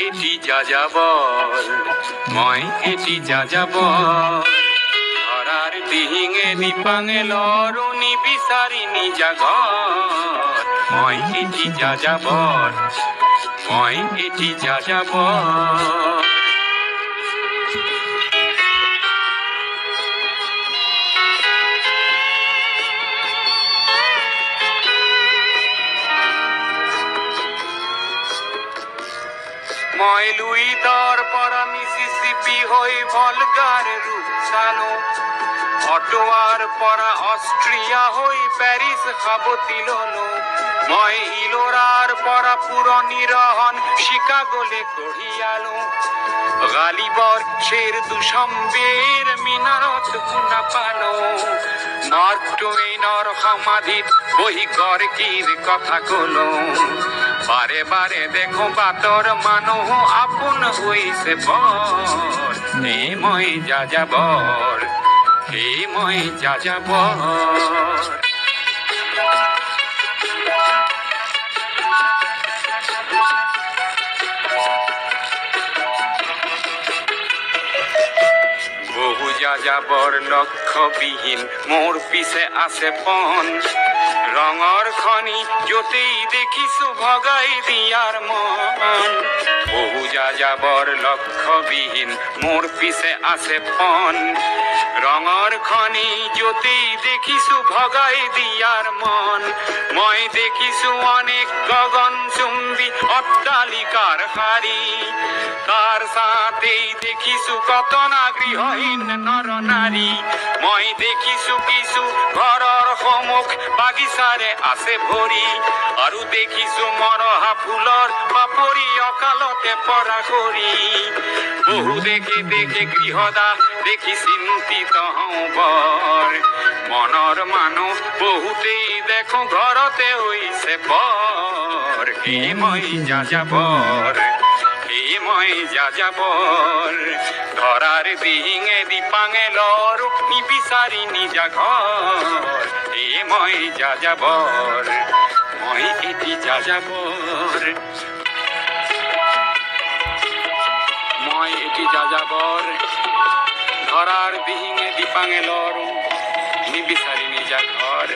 এটি যাযাবর, মই এটি যাযাবর। ধরার দিহিঙে দিপাঙে লরুনি বিচারি নিজা ঘর। মই এটি যাযাবর, মই এটি যাযাবর। মই লুইডৰ পৰা মিছিছিপি হৈ ভলগাৰ ৰূপ চালো, অটোৱাৰ পৰা অষ্ট্ৰিয়া হৈ পেৰিছ সাৱতি ললো। মই ইলোৰাৰ পৰা পুৰণি ৰহন চিকাগোলে কঢ়িয়ালো। গালিবৰ শেৰ দুশম্বেৰ মিনাৰত শুনা পালো। মাৰ্ক টুৱেইনৰ সমাধিত বহি গৰ্গীৰ কথা কলো। বাৰে বাৰে দেখো বাটৰ মানুহ আপোন হৈছে বৰ। হে মই যাযাবৰ, হে মই যাযাবৰ। বহু যাযাবৰ লক্ষ্যবিহীন মোৰ পিছে আছে পণ। ৰঙৰ খনি য'তেই দেখিছো ভগাই দিয়াৰ মন। বহু যাযাবৰ লক্ষ্যবিহীন মোৰ পিছে আছে পণ। ৰঙৰ খনি য'তেই দেখিছো ভগাই দিয়াৰ মন। মই দেখিছো অনেক গগনচুম্বী অট্টালিকাৰ শাৰী, তাৰ ছাতেই দেখিছো কতনা গৃহহীন নৰ নাৰী। মই দেখিছো কিছু ঘৰৰ সন্মুখ বাগিচাৰে আছে ভৰি, আৰু দেখিছো মৰহা ফুলৰ পাপৰি অকালতে পৰা কৰি। বহু দেখি দেখি গৃহদাহ দেখি চিন্তিত হওঁ বৰ। মনৰ মানুহ বহুতেই দেখো ঘৰতে হৈছে বৰ। হে মই যাযাবৰ, হে মই যাযাবৰ। ধৰাৰ দিহিঙে দিপাঙে লৰো নিবিচাৰি নিজা ঘৰ। হে মই যাযাবৰ, মই এটি যাযাবৰ। মই এটি যাযাবৰ। ধরার দিহিঙে দিপাঙে লরু নিবিচারি নিজা ঘর।